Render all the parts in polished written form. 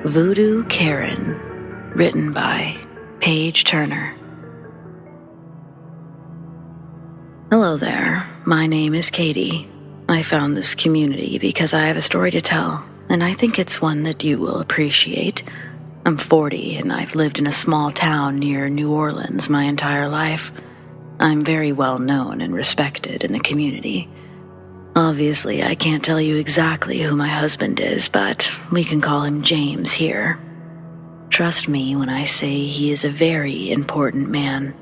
Voodoo Karen, written by Paige Turner. Hello there, my name is Katie. I found this community because I have a story to tell, and I think it's one that you will appreciate. I'm 40 and I've lived in a small town near New Orleans my entire life. I'm very well known and respected in the community. Obviously, I can't tell you exactly who my husband is, but we can call him James here. Trust me when I say he is a very important man.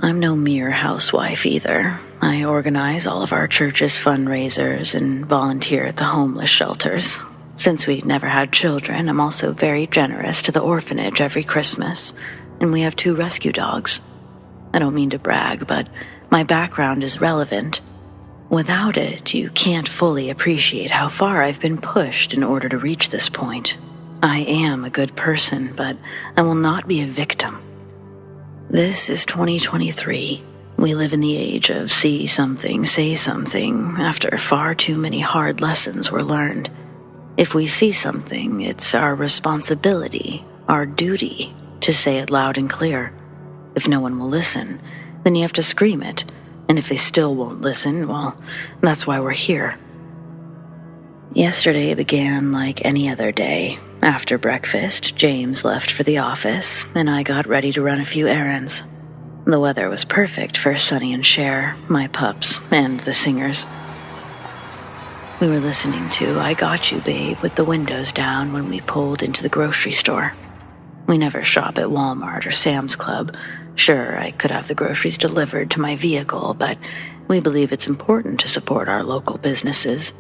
I'm no mere housewife either. I organize all of our church's fundraisers and volunteer at the homeless shelters. Since we never had children, I'm also very generous to the orphanage every Christmas, and we have 2 rescue dogs. I don't mean to brag, but my background is relevant. Without it, you can't fully appreciate how far I've been pushed in order to reach this point. I am a good person, but I will not be a victim. This is 2023. We live in the age of see something, say something, after far too many hard lessons were learned. If we see something, it's our responsibility, our duty, to say it loud and clear. If no one will listen, then you have to scream it. And if they still won't listen, well, that's why we're here. Yesterday began like any other day. After breakfast, James left for the office, and I got ready to run a few errands. The weather was perfect for Sonny and Cher, my pups, and the singers. We were listening to I Got You, Babe, with the windows down when we pulled into the grocery store. We never shop at Walmart or Sam's Club. Sure, I could have the groceries delivered to my vehicle, but we believe it's important to support our local businesses.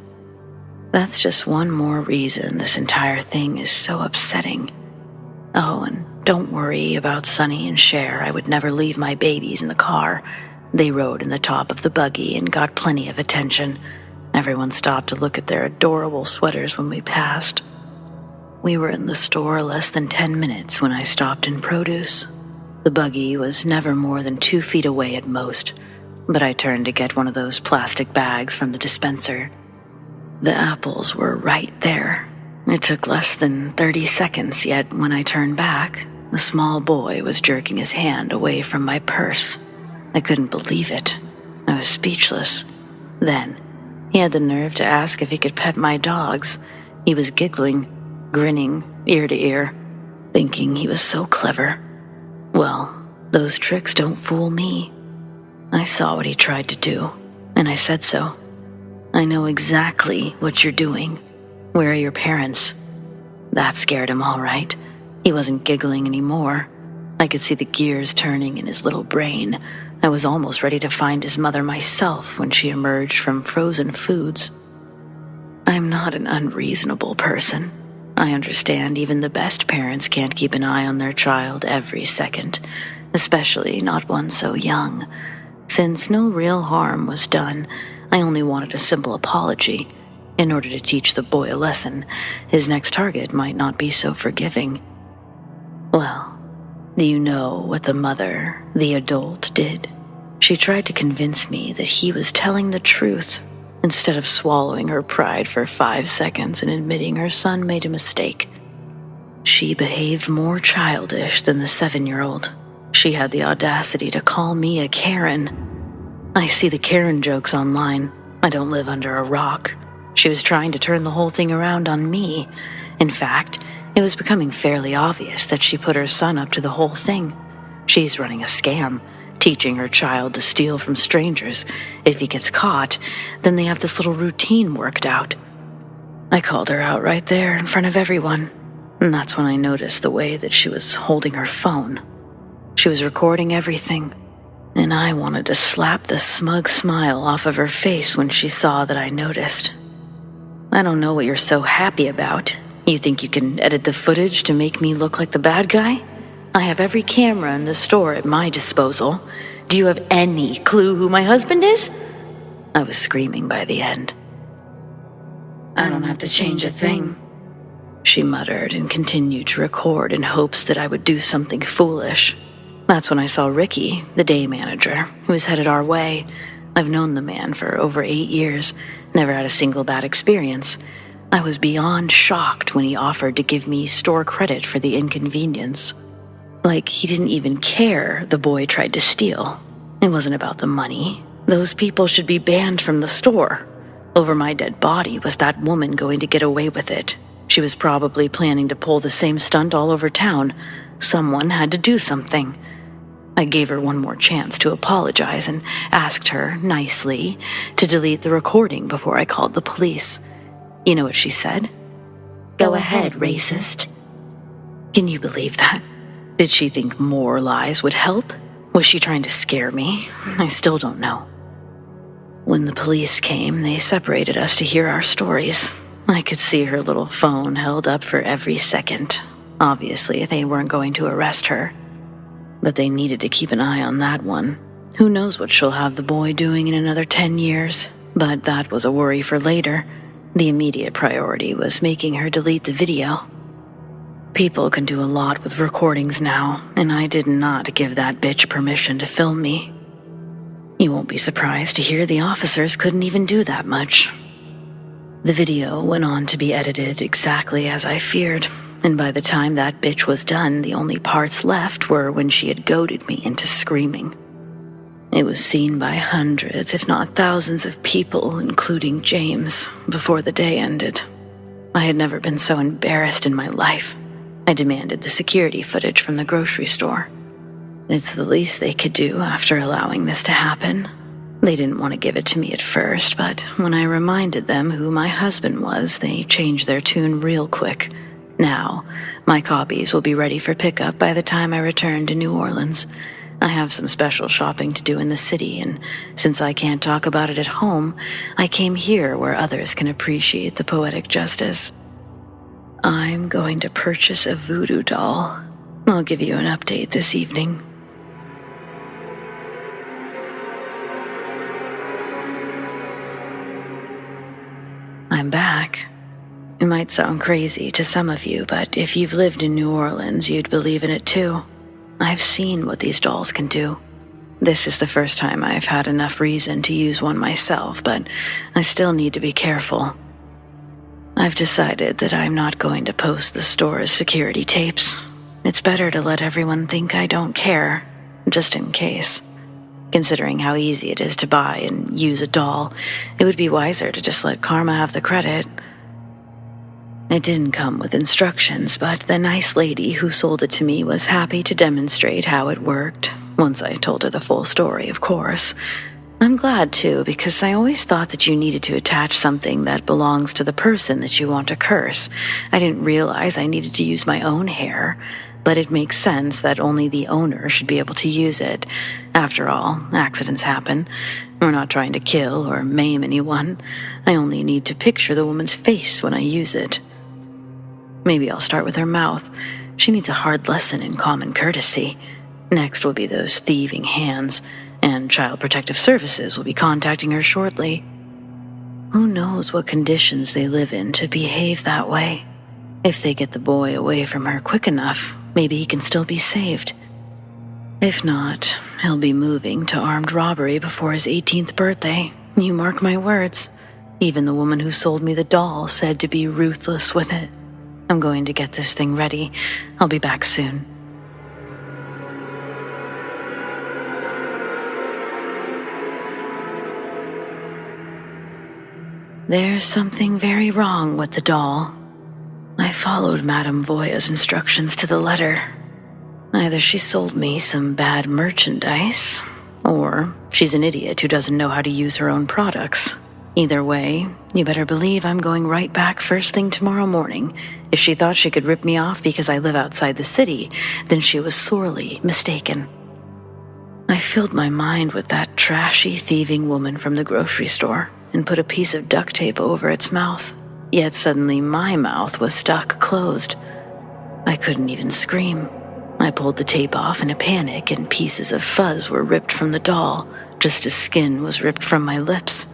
That's just one more reason this entire thing is so upsetting. Oh, and don't worry about Sonny and Cher. I would never leave my babies in the car. They rode in the top of the buggy and got plenty of attention. Everyone stopped to look at their adorable sweaters when we passed. We were in the store less than 10 minutes when I stopped in produce. The buggy was never more than 2 feet away at most, but I turned to get one of those plastic bags from the dispenser. The apples were right there. It took less than 30 seconds, yet when I turned back, a small boy was jerking his hand away from my purse. I couldn't believe it. I was speechless. Then, he had the nerve to ask if he could pet my dogs. He was giggling, grinning ear to ear, thinking he was so clever. Well, those tricks don't fool me. I saw what he tried to do, and I said so. I know exactly what you're doing. Where are your parents? That scared him all right. He wasn't giggling anymore. I could see the gears turning in his little brain. I was almost ready to find his mother myself when she emerged from frozen foods. I'm not an unreasonable person. I understand even the best parents can't keep an eye on their child every second, especially not one so young. Since no real harm was done, I only wanted a simple apology. In order to teach the boy a lesson, his next target might not be so forgiving. Well, do you know what the mother, the adult, did? She tried to convince me that he was telling the truth, instead of swallowing her pride for 5 seconds and admitting her son made a mistake. She behaved more childish than the 7-year-old. She had the audacity to call me a Karen. I see the Karen jokes online. I don't live under a rock. She was trying to turn the whole thing around on me. In fact, it was becoming fairly obvious that she put her son up to the whole thing. She's running a scam, teaching her child to steal from strangers. If he gets caught, then they have this little routine worked out. I called her out right there in front of everyone, and that's when I noticed the way that she was holding her phone. She was recording everything, and I wanted to slap the smug smile off of her face when she saw that I noticed. I don't know what you're so happy about. You think you can edit the footage to make me look like the bad guy? I have every camera in the store at my disposal. Do you have any clue who my husband is? I was screaming by the end. I don't have to change a thing, she muttered and continued to record in hopes that I would do something foolish. That's when I saw Ricky, the day manager, who was headed our way. I've known the man for over 8 years, never had a single bad experience. I was beyond shocked when he offered to give me store credit for the inconvenience. Like he didn't even care the boy tried to steal. It wasn't about the money. Those people should be banned from the store. Over my dead body, was that woman going to get away with it? She was probably planning to pull the same stunt all over town. Someone had to do something. I gave her one more chance to apologize and asked her, nicely, to delete the recording before I called the police. You know what she said? "Go ahead, racist." Can you believe that? Did she think more lies would help? Was she trying to scare me? I still don't know. When the police came, they separated us to hear our stories. I could see her little phone held up for every second. Obviously, they weren't going to arrest her. But they needed to keep an eye on that one. Who knows what she'll have the boy doing in another 10 years? But that was a worry for later. The immediate priority was making her delete the video. People can do a lot with recordings now, and I did not give that bitch permission to film me. You won't be surprised to hear the officers couldn't even do that much. The video went on to be edited exactly as I feared, and by the time that bitch was done, the only parts left were when she had goaded me into screaming. It was seen by hundreds, if not thousands of people, including James, before the day ended. I had never been so embarrassed in my life. I demanded the security footage from the grocery store. It's the least they could do after allowing this to happen. They didn't want to give it to me at first, but when I reminded them who my husband was, they changed their tune real quick. Now, my copies will be ready for pickup by the time I return to New Orleans. I have some special shopping to do in the city, and since I can't talk about it at home, I came here where others can appreciate the poetic justice. I'm going to purchase a voodoo doll. I'll give you an update this evening. I'm back. It might sound crazy to some of you, but if you've lived in New Orleans, you'd believe in it too. I've seen what these dolls can do. This is the first time I've had enough reason to use one myself, but I still need to be careful. I've decided that I'm not going to post the store's security tapes. It's better to let everyone think I don't care, just in case. Considering how easy it is to buy and use a doll, it would be wiser to just let Karma have the credit. It didn't come with instructions, but the nice lady who sold it to me was happy to demonstrate how it worked, once I told her the full story, of course. I'm glad, too, because I always thought that you needed to attach something that belongs to the person that you want to curse. I didn't realize I needed to use my own hair, but it makes sense that only the owner should be able to use it. After all, accidents happen. We're not trying to kill or maim anyone. I only need to picture the woman's face when I use it. Maybe I'll start with her mouth. She needs a hard lesson in common courtesy. Next will be those thieving hands, and Child Protective Services will be contacting her shortly. Who knows what conditions they live in to behave that way? If they get the boy away from her quick enough, maybe he can still be saved. If not, he'll be moving to armed robbery before his 18th birthday. You mark my words. Even the woman who sold me the doll said to be ruthless with it. I'm going to get this thing ready. I'll be back soon. There's something very wrong with the doll. I followed Madame Voya's instructions to the letter. Either she sold me some bad merchandise, or she's an idiot who doesn't know how to use her own products. Either way, you better believe I'm going right back first thing tomorrow morning. If she thought she could rip me off because I live outside the city, then she was sorely mistaken. I filled my mind with that trashy, thieving woman from the grocery store and put a piece of duct tape over its mouth. Yet suddenly my mouth was stuck closed. I couldn't even scream. I pulled the tape off in a panic, and pieces of fuzz were ripped from the doll, just as skin was ripped from my lips.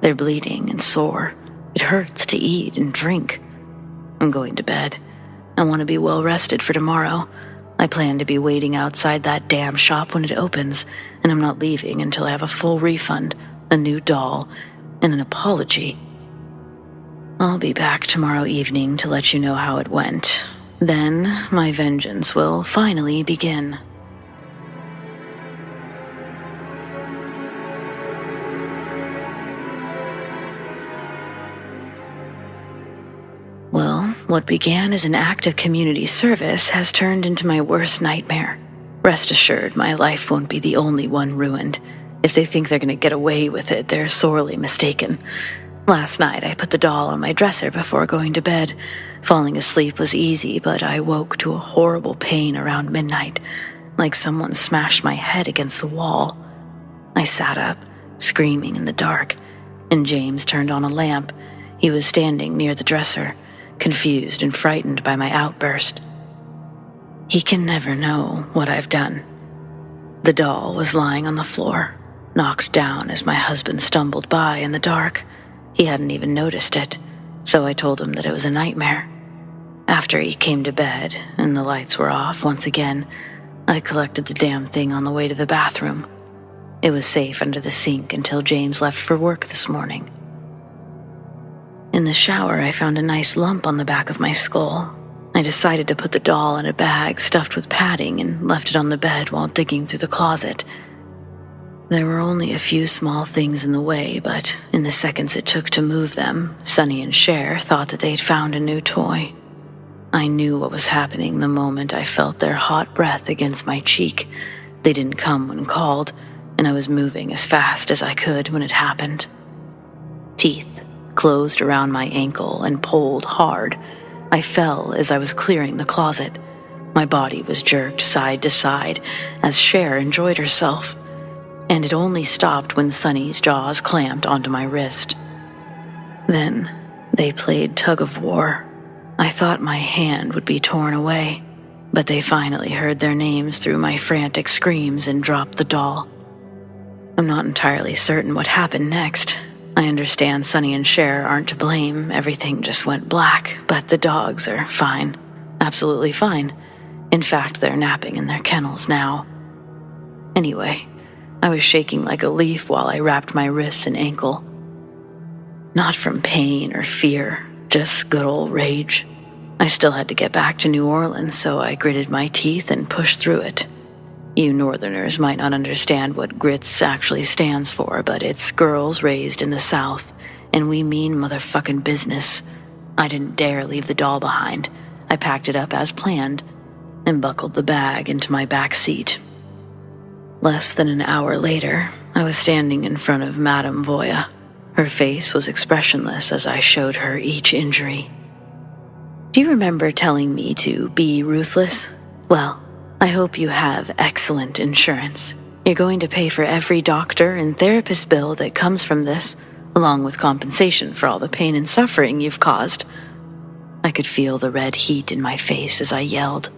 They're bleeding and sore. It hurts to eat and drink. I'm going to bed. I want to be well rested for tomorrow. I plan to be waiting outside that damn shop when it opens, and I'm not leaving until I have a full refund, a new doll, and an apology. I'll be back tomorrow evening to let you know how it went. Then my vengeance will finally begin. Well, what began as an act of community service has turned into my worst nightmare. Rest assured, my life won't be the only one ruined. If they think they're going to get away with it, they're sorely mistaken. Last night, I put the doll on my dresser before going to bed. Falling asleep was easy, but I woke to a horrible pain around midnight, like someone smashed my head against the wall. I sat up, screaming in the dark, and James turned on a lamp. He was standing near the dresser, confused and frightened by my outburst. He can never know what I've done. The doll was lying on the floor, knocked down as my husband stumbled by in the dark. He hadn't even noticed it, so I told him that it was a nightmare. After he came to bed and the lights were off once again, I collected the damn thing on the way to the bathroom. It was safe under the sink until James left for work this morning. In the shower, I found a nice lump on the back of my skull. I decided to put the doll in a bag stuffed with padding and left it on the bed while digging through the closet. There were only a few small things in the way, but in the seconds it took to move them, Sonny and Cher thought that they'd found a new toy. I knew what was happening the moment I felt their hot breath against my cheek. They didn't come when called, and I was moving as fast as I could when it happened. Teeth closed around my ankle and pulled hard. I fell as I was clearing the closet. My body was jerked side to side as Cher enjoyed herself, and it only stopped when Sonny's jaws clamped onto my wrist. Then they played tug-of-war. I thought my hand would be torn away, but they finally heard their names through my frantic screams and dropped the doll. I'm not entirely certain what happened next. I understand Sonny and Cher aren't to blame, everything just went black, but the dogs are fine. Absolutely fine. In fact, they're napping in their kennels now. Anyway, I was shaking like a leaf while I wrapped my wrists and ankle. Not from pain or fear, just good old rage. I still had to get back to New Orleans, so I gritted my teeth and pushed through it. You Northerners might not understand what GRITS actually stands for, but it's Girls Raised in the South, and we mean motherfucking business. I didn't dare leave the doll behind. I packed it up as planned and buckled the bag into my back seat. Less than an hour later, I was standing in front of Madame Voya. Her face was expressionless as I showed her each injury. Do you remember telling me to be ruthless? Well, I hope you have excellent insurance. You're going to pay for every doctor and therapist bill that comes from this, along with compensation for all the pain and suffering you've caused. I could feel the red heat in my face as I yelled.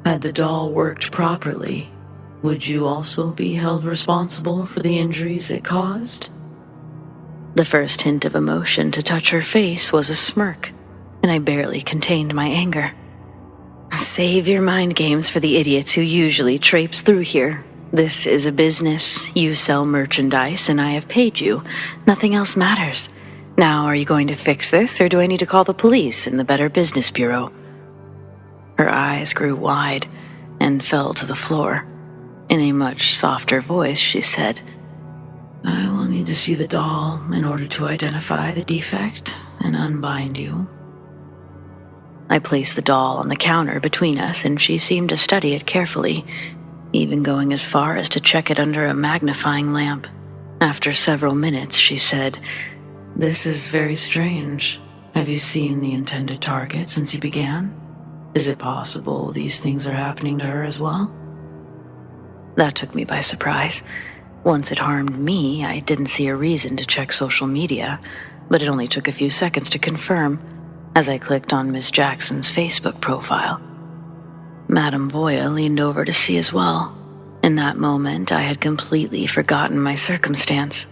Had the doll worked properly, would you also be held responsible for the injuries it caused? The first hint of emotion to touch her face was a smirk, and I barely contained my anger. Save your mind games for the idiots who usually traipse through here. This is a business. You sell merchandise, and I have paid you. Nothing else matters. Now, are you going to fix this, or do I need to call the police and the Better Business Bureau? Her eyes grew wide and fell to the floor. In a much softer voice, she said, I will need to see the doll in order to identify the defect and unbind you. I placed the doll on the counter between us, and she seemed to study it carefully, even going as far as to check it under a magnifying lamp. After several minutes, she said, This is very strange. Have you seen the intended target since you began? Is it possible these things are happening to her as well? That took me by surprise. Once it harmed me, I didn't see a reason to check social media, but it only took a few seconds to confirm as I clicked on Miss Jackson's Facebook profile. Madame Voya leaned over to see as well. In that moment, I had completely forgotten my circumstance.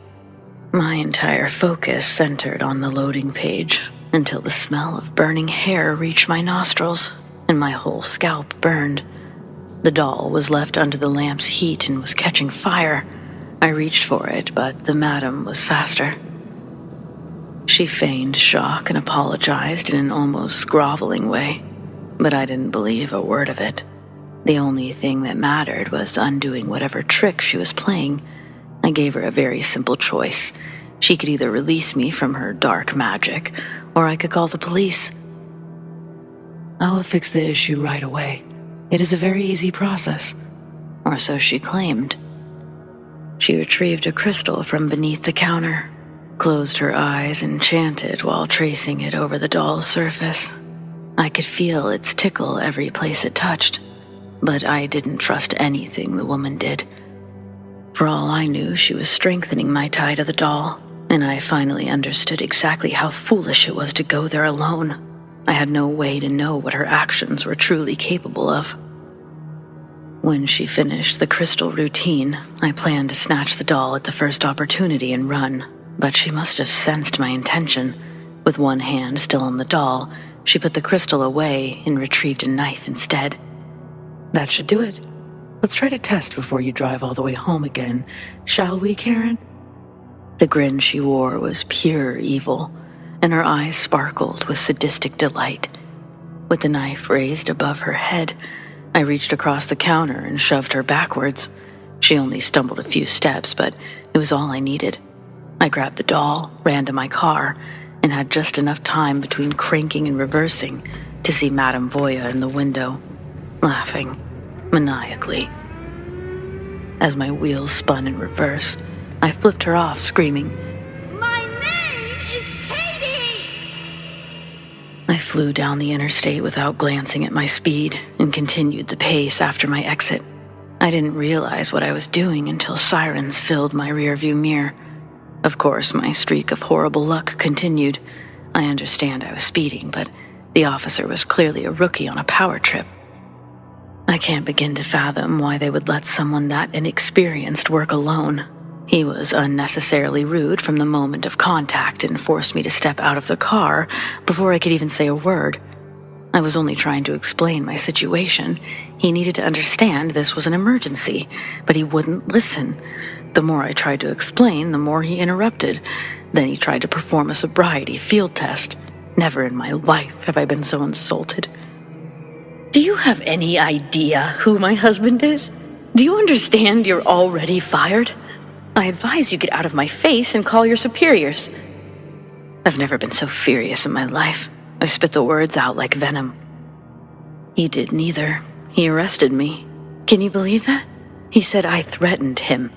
My entire focus centered on the loading page until the smell of burning hair reached my nostrils and my whole scalp burned. The doll was left under the lamp's heat and was catching fire. I reached for it, but the madam was faster. She feigned shock and apologized in an almost groveling way, but I didn't believe a word of it. The only thing that mattered was undoing whatever trick she was playing. I gave her a very simple choice. She could either release me from her dark magic, or I could call the police. I will fix the issue right away. It is a very easy process. Or so she claimed. She retrieved a crystal from beneath the counter, closed her eyes and chanted while tracing it over the doll's surface. I could feel its tickle every place it touched, but I didn't trust anything the woman did. For all I knew, she was strengthening my tie to the doll, and I finally understood exactly how foolish it was to go there alone. I had no way to know what her actions were truly capable of. When she finished the crystal routine, I planned to snatch the doll at the first opportunity and run, but she must have sensed my intention. With one hand still on the doll, she put the crystal away and retrieved a knife instead. That should do it. Let's try to test before you drive all the way home again, shall we, Karen? The grin she wore was pure evil, and her eyes sparkled with sadistic delight. With the knife raised above her head, I reached across the counter and shoved her backwards. She only stumbled a few steps, but it was all I needed. I grabbed the doll, ran to my car, and had just enough time between cranking and reversing to see Madame Voya in the window, laughing maniacally. As my wheels spun in reverse, I flipped her off, screaming, "My name is Katie!" I flew down the interstate without glancing at my speed and continued the pace after my exit. I didn't realize what I was doing until sirens filled my rearview mirror. Of course, my streak of horrible luck continued. I understand I was speeding, but the officer was clearly a rookie on a power trip. I can't begin to fathom why they would let someone that inexperienced work alone. He was unnecessarily rude from the moment of contact and forced me to step out of the car before I could even say a word. I was only trying to explain my situation. He needed to understand this was an emergency, but he wouldn't listen. The more I tried to explain, the more he interrupted. Then he tried to perform a sobriety field test. Never in my life have I been so insulted. Do you have any idea who my husband is? Do you understand you're already fired? I advise you get out of my face and call your superiors. I've never been so furious in my life. I spit the words out like venom. He did neither. He arrested me. Can you believe that? He said I threatened him.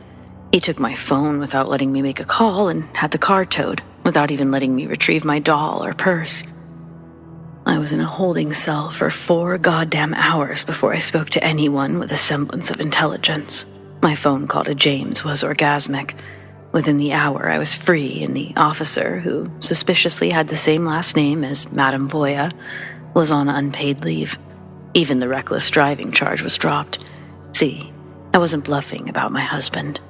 He took my phone without letting me make a call and had the car towed, without even letting me retrieve my doll or purse. I was in a holding cell for 4 goddamn hours before I spoke to anyone with a semblance of intelligence. My phone call to James was orgasmic. Within the hour, I was free, and the officer, who suspiciously had the same last name as Madame Voya, was on unpaid leave. Even the reckless driving charge was dropped. See, I wasn't bluffing about my husband.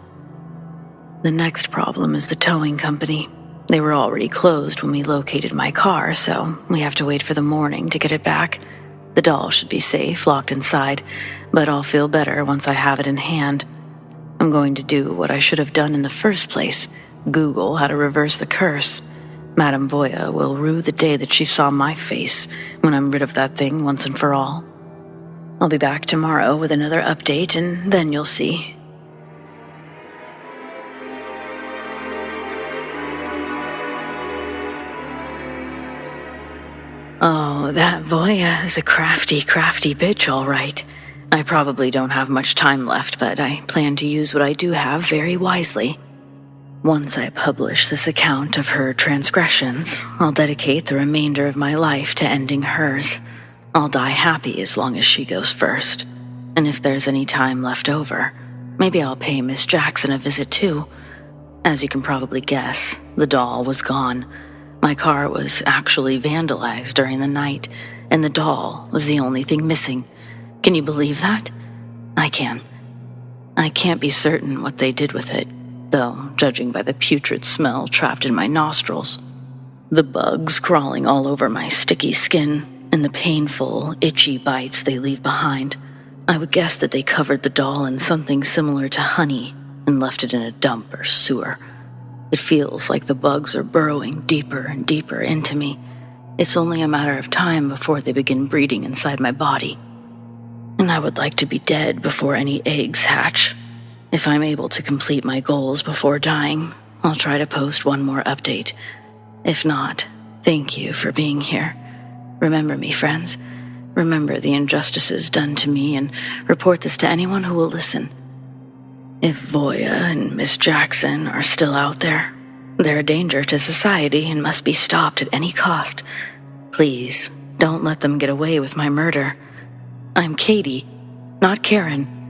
The next problem is the towing company. They were already closed when we located my car, so we have to wait for the morning to get it back. The doll should be safe, locked inside, but I'll feel better once I have it in hand. I'm going to do what I should have done in the first place, Google how to reverse the curse. Madame Voya will rue the day that she saw my face when I'm rid of that thing once and for all. I'll be back tomorrow with another update, and then you'll see. Oh, that Voya is a crafty bitch, all right. I probably don't have much time left, but I plan to use what I do have very wisely. Once I publish this account of her transgressions, I'll dedicate the remainder of my life to ending hers. I'll die happy as long as she goes first. And if there's any time left over, maybe I'll pay Miss Jackson a visit too. As you can probably guess, the doll was gone. My car was actually vandalized during the night, and the doll was the only thing missing. Can you believe that? I can. I can't be certain what they did with it, though, judging by the putrid smell trapped in my nostrils, the bugs crawling all over my sticky skin, and the painful, itchy bites they leave behind, I would guess that they covered the doll in something similar to honey and left it in a dump or sewer. It feels like the bugs are burrowing deeper and deeper into me. It's only a matter of time before they begin breeding inside my body. And I would like to be dead before any eggs hatch. If I'm able to complete my goals before dying, I'll try to post one more update. If not, thank you for being here. Remember me, friends. Remember the injustices done to me and report this to anyone who will listen. If Voya and Miss Jackson are still out there, they're a danger to society and must be stopped at any cost. Please, don't let them get away with my murder. I'm Katie, not Karen.